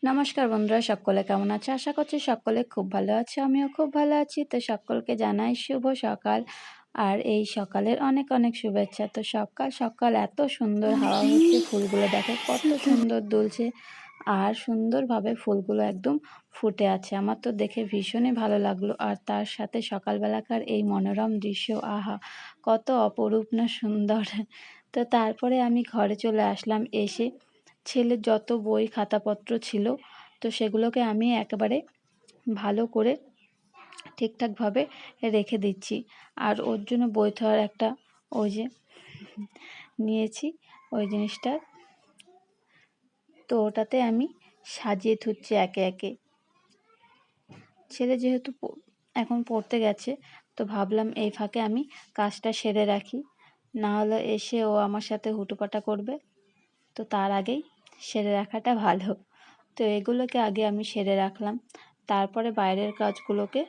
নমস্কার বন্ধুরা, সকলে কেমন আছে? আশা করছি সকলে খুব ভালো আছে। আমিও খুব ভালো আছি। তো সকলকে জানাই শুভ সকাল। আর এই সকালের অনেক অনেক শুভেচ্ছা। তো সকাল সকাল এত সুন্দর হাওয়া হচ্ছে, ফুলগুলো দেখো কত সুন্দর দুলছে আর সুন্দরভাবে ফুলগুলো একদম ফুটে আছে। আমার তো দেখে ভীষণই ভালো লাগলো। আর তার সাথে সকালবেলাকার এই মনোরম দৃশ্য, আহা কত অপরূপ না সুন্দর। তো তারপরে আমি ঘরে চলে আসলাম। এসে ছেলের যত বই খাতাপত্র ছিল, তো সেগুলোকে আমি একেবারে ভালো করে ঠিকঠাকভাবে রেখে দিচ্ছি। আর ওর জন্য বই থোয়ার একটা ওই যে নিয়েছি ওই জিনিসটা, তো ওটাতে আমি সাজিয়ে থুচ্ছি একে একে। ছেলে যেহেতু এখন পড়তে গেছে, তো ভাবলাম এই ফাঁকে আমি কাজটা সেরে রাখি, না হলে এসে ও আমার সাথে হুটোপাটা করবে। তো তার আগেই সেরে রাখাটা ভালো। তো এগুলোকে আগে আমি সেরে রাখলাম, তারপরে বাইরের কাজগুলোকে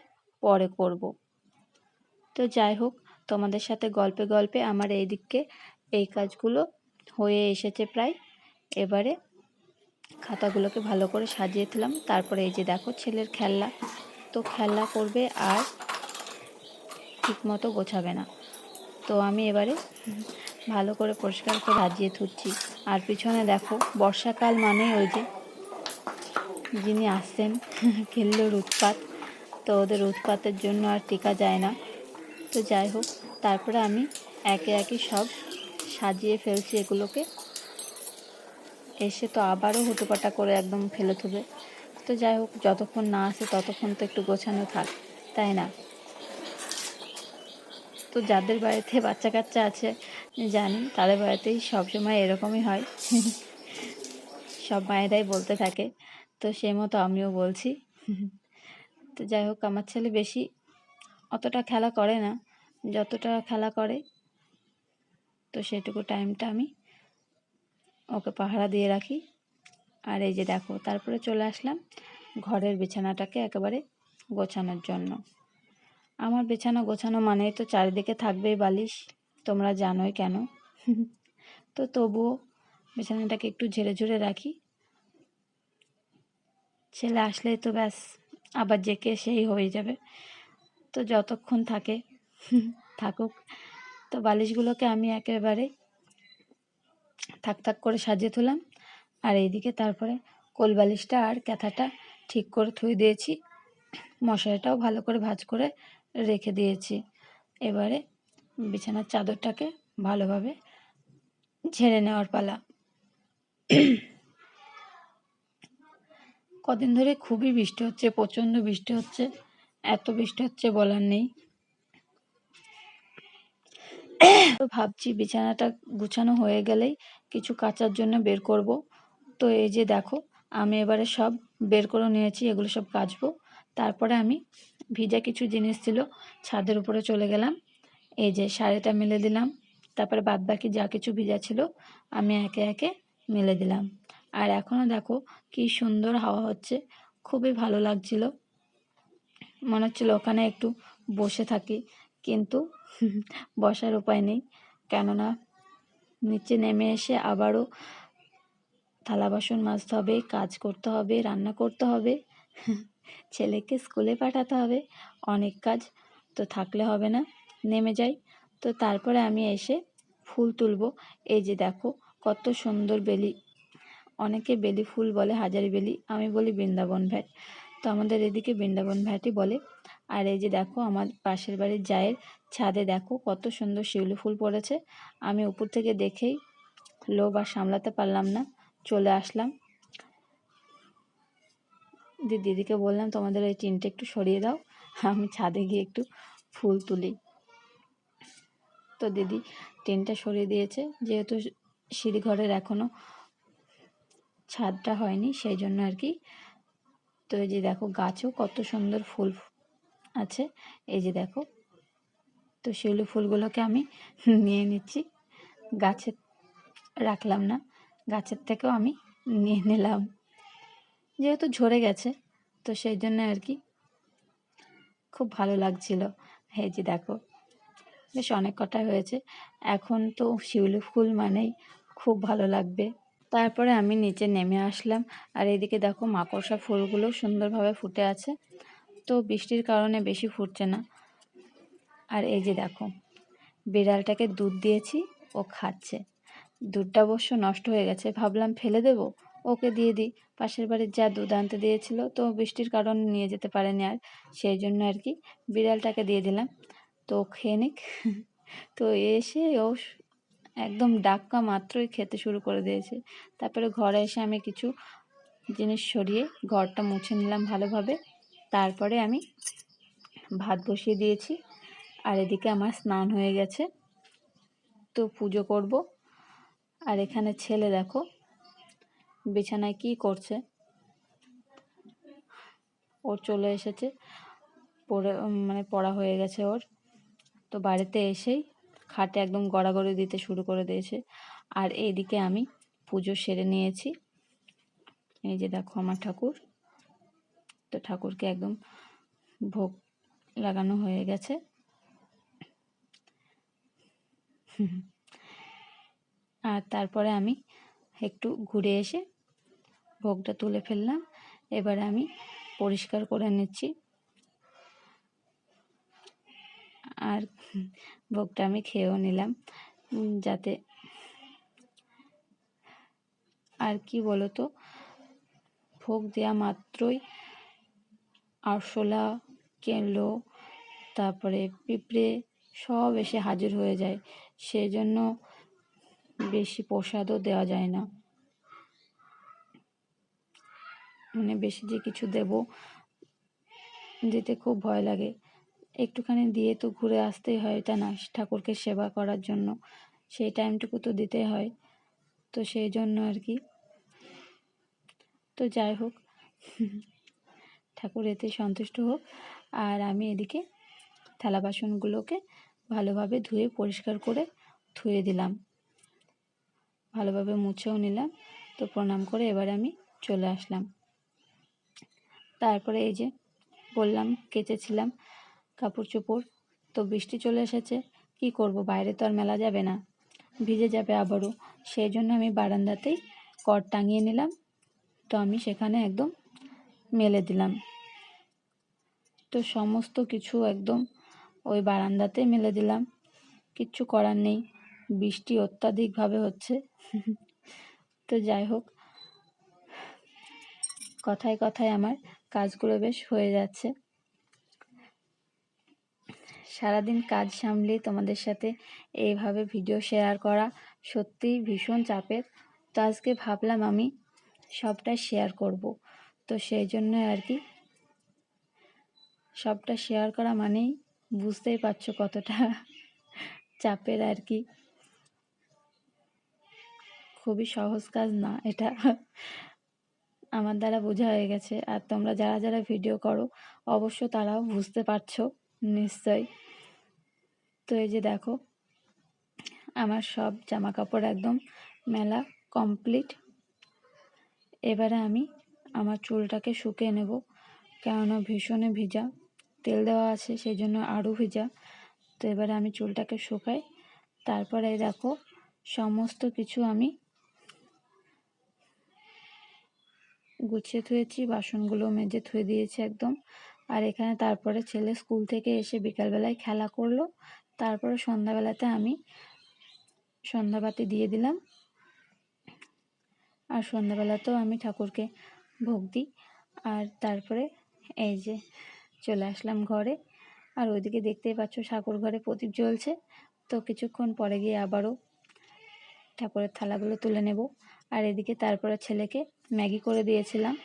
পরে করব। তো যাই হোক, তোমাদের সাথে গল্পে গল্পে আমার এই কাজগুলো হয়ে এসেছে প্রায়। এবারে খাতাগুলোকে ভালো করে সাজিয়ে দিলাম। তারপরে এই যে দেখো ছেলের খেলনা, তো খেলনা করবে আর ঠিকমতো গোছাবে না। তো আমি এবারে ভালো করে পরিষ্কার করে সাজিয়ে থুচ্ছি। আর পিছনে দেখো, বর্ষাকাল মানে ওই যে যিনি আসছেন খেললোর উৎপাত, তো ওদের উৎপাতের জন্য আর টিকা যায় না। তো যাই হোক, তারপরে আমি একে একে সব সাজিয়ে ফেলছি এগুলোকে। এসে তো আবারও হুটোপাটা করে একদম ফেলে থুবে। তো যাই হোক, যতক্ষণ না আসে ততক্ষণ তো একটু গোছানো থাক, তাই না? তো যাদের বাড়িতে বাচ্চা কাচ্চা আছে জানি, তাদের বাড়িতেই সবসময় এরকমই হয়। সব মায়েরাই বলতে থাকে, তো সেই মতো আমিও বলছি। তো যাই হোক, আমার ছেলে বেশি অতটা খেলা করে না, যতটা খেলা করে তো সেটুকু টাইমটা আমি ওকে পাহারা দিয়ে রাখি। আর এই যে দেখো, তারপরে চলে আসলাম ঘরের বিছানাটাকে একেবারে গোছানোর জন্য। আমার বিছানা গোছানো মানেই তো চারিদিকে থাকবেই বালিশ, তোমরা জানোই কেন। তো তবুও বিছানাটাকে একটু ঝেড়ে ঝুড়ে রাখি। ছেলে আসলেই তো ব্যাস আবার জেকে সেই হয়ে যাবে। তো যতক্ষণ থাকে থাকুক। তো বালিশগুলোকে আমি একেবারে থাক থাক করে সাজিয়ে তুললাম। আর এইদিকে তারপরে কোল বালিশটা আর ক্যাথাটা ঠিক করে থুয়ে দিয়েছি, মশারিটাও ভালো করে ভাঁজ করে রেখে দিয়েছি। এবারে বিছানার চাদরটাকে ভালোভাবে ঝেড়ে নেওয়ার পালা। কদিন ধরে খুবই বৃষ্টি হচ্ছে, প্রচণ্ড বৃষ্টি হচ্ছে, এত বৃষ্টি হচ্ছে বলার নেই। তো ভাবছি বিছানাটা গুছানো হয়ে গেলেই কিছু কাচার জন্য বের করব। তো এই যে দেখো, আমি এবারে সব বের করে নিয়েছি, এগুলো সব কাচবো। তারপরে আমি ভিজা কিছু জিনিস ছিল ছাদের উপরে চলে গেলাম। এই যে শাড়িটা মেলে দিলাম, তারপরে বাদ বাকি যা কিছু ভিজা ছিল আমি একে একে মেলে দিলাম। আর এখনও দেখো কি সুন্দর হাওয়া হচ্ছে, খুবই ভালো লাগছিল। মনে হচ্ছিল ওখানে একটু বসে থাকি, কিন্তু বসার উপায় নেই, কেননা নিচে নেমে এসে আবারও থালা বাসন মাজতে হবে, কাজ করতে হবে, রান্না করতে হবে, ছেলেকে স্কুলে পাঠাতে হবে, অনেক কাজ। তো থাকলে হবে না, নেমে যাই। তো তারপরে আমি এসে ফুল তুলব। এই যে দেখো কত সুন্দর বেলি, অনেকে বেলি ফুল বলে হাজারি বেলি, আমি বলি বৃন্দাবন ভ্যাট। তো আমাদের এদিকে বৃন্দাবন ভ্যাটই বলে। আর এই যে দেখো, আমার পাশের বাড়ির জায়ের ছাদে দেখো কত সুন্দর শিউলি ফুল পড়েছে। আমি উপর থেকে দেখেই লোভ আর সামলাতে পারলাম না, চলে আসলাম। দিদিকে বললাম তোমাদের ওই টিনটা একটু সরিয়ে দাও, আমি ছাদে গিয়ে একটু ফুল তুলি। তো দিদি টিনটা সরিয়ে দিয়েছে, যেহেতু সিঁড়িঘরের এখনও ছাদটা হয়নি সেই জন্য আর কি। তো এই যে দেখো, গাছেও কত সুন্দর ফুল আছে, এই যে দেখো। তো শিউলি ফুলগুলোকে আমি নিয়ে নিচ্ছি, গাছে রাখলাম না, গাছের থেকেও আমি নিয়ে নিলাম, যেহেতু ঝরে গেছে তো সেই জন্য আর কি। খুব ভালো লাগছিল। এই যে দেখো, বেশ অনেক কটা হয়েছে। এখন তো শিউলি ফুল মানেই খুব ভালো লাগবে। তারপরে আমি নিচে নেমে আসলাম, আর এদিকে দেখো মাকড়সা ফুলগুলো সুন্দরভাবে ফুটে আছে। তো বৃষ্টির কারণে বেশি ফুটছে না। আর এই যে দেখো, বিড়ালটাকে দুধ দিয়েছি, ও খাচ্ছে। দুধটা অবশ্য নষ্ট হয়ে গেছে, ভাবলাম ফেলে দেব, ওকে দিয়ে দিই। পাশের বাড়ির যা দুধ আনতে দিয়েছিল, তো বৃষ্টির কারণে নিয়ে যেতে পারেনি, আর সেই জন্য আর কি বিড়ালটাকে দিয়ে দিলাম, তো ও খেয়ে নিক। তো এসে ও একদম ডাক্কা মাত্রই খেতে শুরু করে দিয়েছে। তারপরে ঘরে এসে আমি কিছু জিনিস সরিয়ে ঘরটা মুছে নিলাম ভালোভাবে। তারপরে আমি ভাত বসিয়ে দিয়েছি, আর এদিকে আমার স্নান হয়ে গেছে, তো পুজো করব। আর এখানে ছেলে দেখো বিছানায় কি করছে, ওর চলে এসেছে, পড়া হয়ে গেছে ওর। তো বাড়িতে এসেই খাটে একদম গড়াগড়ি দিতে শুরু করে দিয়েছে। আর এইদিকে আমি পুজো সেরে নিয়েছি। এই যে দেখো আমার ঠাকুর, তো ঠাকুরকে একদম ভোগ লাগানো হয়ে গেছে। আর তারপরে আমি একটু ঘুরে এসে ভোগটা তুলে ফেললাম। এবার আমি পরিষ্কার করে নিচ্ছি, আর ভোগটা আমি খেয়েও নিলাম, যাতে। আর কি বলো তো, ভোগ দেওয়া মাত্রই আরশোলা, কেলো, তারপরে পিঁপড়ে সব এসে হাজির হয়ে যায়, সেই জন্য বেশি প্রসাদও দেওয়া যায় না। বেশি যে কিছু দেব, দিতে খুব ভয় লাগে। একটুখানি দিয়ে তো ঘুরে আসতেই হয়, এটা না, ঠাকুরকে সেবা করার জন্য সেই টাইমটুকু তো দিতে হয়। তো সেই জন্য আর কি। তো যাই হোক, ঠাকুর এতে সন্তুষ্ট হোক। আর আমি এদিকে থালা বাসনগুলোকে ভালোভাবে ধুয়ে পরিষ্কার করে ধুয়ে দিলাম, ভালোভাবে মুছেও নিলাম। তো প্রণাম করে এবারে আমি চলে আসলাম। তারপরে এই যে বললাম কেচেছিলাম কাপড় চোপড়, তো বৃষ্টি চলে এসেছে, কি করব, বাইরে তো আর মেলা যাবে না, ভিজে যাবে আবারও। সেই জন্য আমি বারান্দাতেই কর টাঙিয়ে নিলাম, তো আমি সেখানে একদম মেলে দিলাম। তো সমস্ত কিছু একদম ওই বারান্দাতে মেলে দিলাম, কিচ্ছু করার নেই, বৃষ্টি অত্যাধিকভাবে হচ্ছে। তো যাই হোক, কথায় কথায় আমার কাজগুলো বেশ হয়ে যাচ্ছে। সারাদিন কাজ সামলে তোমাদের সাথে এইভাবে ভিডিও শেয়ার করা সত্যিই ভীষণ চাপের। তো আজকে ভাবলাম আমি সবটা শেয়ার করব, তো সেই জন্য আর কি, সবটা শেয়ার করা মানেই বুঝতেই পারছো কতটা চাপের আর কি। খুবই সহজ কাজ না এটা, আমার দ্বারা বোঝা হয়ে গেছে। আর তোমরা যারা যারা ভিডিও করো অবশ্য তারাও বুঝতে পারছো নিশ্চয়। তো এই যে দেখো, আমার সব জামা কাপড় একদম মেলা কমপ্লিট। এবারে আমি আমার চুলটাকে শুকিয়ে নেব, কেননা ভীষণই ভিজা, তেল দেওয়া আছে সেই জন্য আরও ভিজা। তো এবারে আমি চুলটাকে শুকাই। তারপরে দেখো সমস্ত কিছু আমি গুছিয়ে ধুয়েছি, বাসনগুলো মেজে ধুয়ে দিয়েছি একদম। আর এখানে তারপরে ছেলে স্কুল থেকে এসে বিকালবেলায় খেলা করলো, তারপরে সন্ধ্যাবেলাতে আমি সন্ধ্যাবাতি দিয়ে দিলাম। আর সন্ধ্যাবেলাতেও আমি ঠাকুরকে ভোগ দিই। আর তারপরে এই যে চলে আসলাম ঘরে। আর ওইদিকে দেখতেই পাচ্ছ ঠাকুর ঘরে প্রদীপ জ্বলছে। তো কিছুক্ষণ পরে গিয়ে আবারও ঠাকুরের থালাগুলো তুলে নেব। আর এদিকে তারপরে ছেলেকে ম্যাগি করে দিয়েছিলাম,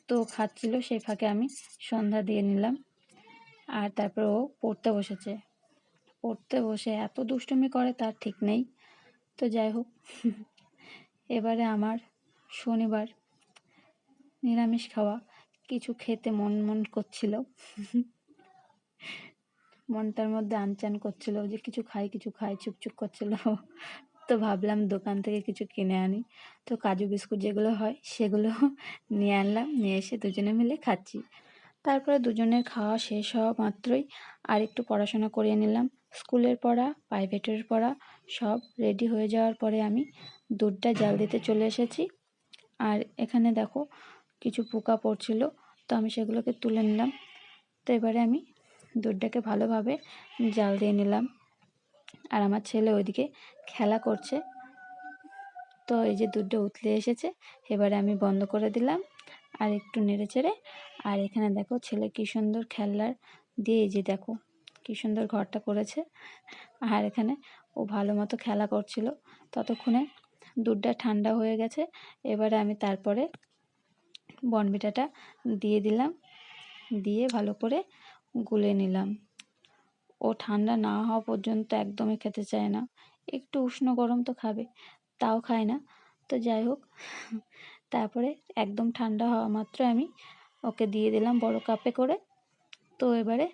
তো খাচ্ছিল, সেই ফাঁকে আমি সন্ধ্যা দিয়ে নিলাম। আর তারপর ও পড়তে বসেছে, পড়তে বসে এত দুষ্টুমি করে তার ঠিক নেই। তো যাই হোক, এবারে আমার শনিবার, নিরামিষ খাওয়া, কিছু খেতে মন মন করছিল, মনটার মধ্যে আনচান করছিল যে কিছু খাই কিছু খাই, চুপচুপ করছিল। তো ভাবলাম দোকান থেকে কিছু কিনে আনি। তো কাজু বিস্কুট যেগুলো হয় সেগুলো নিয়ে আনলাম, নিয়ে এসে দুজনে মিলে খাচ্ছি। তারপরে দুজনের খাওয়া শেষ হওয়া মাত্রই আর একটু পড়াশোনা করিয়ে নিলাম। স্কুলের পড়া, প্রাইভেটের পড়া সব রেডি হয়ে যাওয়ার পরে আমি দুধটা জাল দিতে চলে এসেছি। আর এখানে দেখো কিছু পোকা পড়ছিল, তো আমি সেগুলোকে তুলে নিলাম। তো এবারে আমি দুধটাকে ভালোভাবে জাল দিয়ে নিলাম। আর আমার ছেলে ওইদিকে খেলা করছে। তো এই যে দুধটা উতলে এসেছে, এবারে আমি বন্ধ করে দিলাম আর একটু নেড়ে চেড়ে। আর এখানে দেখো ছেলে কি সুন্দর খেলনার দিয়ে, এই যে দেখো কি সুন্দর ঘরটা করেছে। আর এখানে ও ভালো মতো খেলা করছিল। ততক্ষণে দুধটা ঠান্ডা হয়ে গেছে। এবারে আমি তারপরে বর্নভিটাটা দিয়ে দিলাম, দিয়ে ভালো করে গুলে নিলাম। ও ঠান্ডা না হওয়া পর্যন্ত একদমই খেতে চায় না, একটু উষ্ণ গরম তো খাবে, তাও খায় না। তো যাই হোক, তারপরে একদম ঠান্ডা হওয়া মাত্র আমি ওকে দিয়ে দিলাম বড় কাপে করে। তো এবারে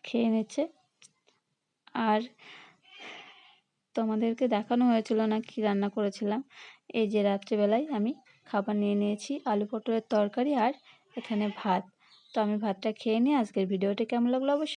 খেয়ে নিচ্ছে। আর তোমাদেরকে দেখানো হয়েছিল না কি রান্না করেছিলাম। এই যে রাত্রিবেলায় আমি খাবার নিয়ে নিয়েছি, আলু পটলের তরকারি আর এখানে ভাত। তো আমি ভাতটা খেয়ে নিয়ে আজকের ভিডিওটি কেমন লাগলো অবশ্যই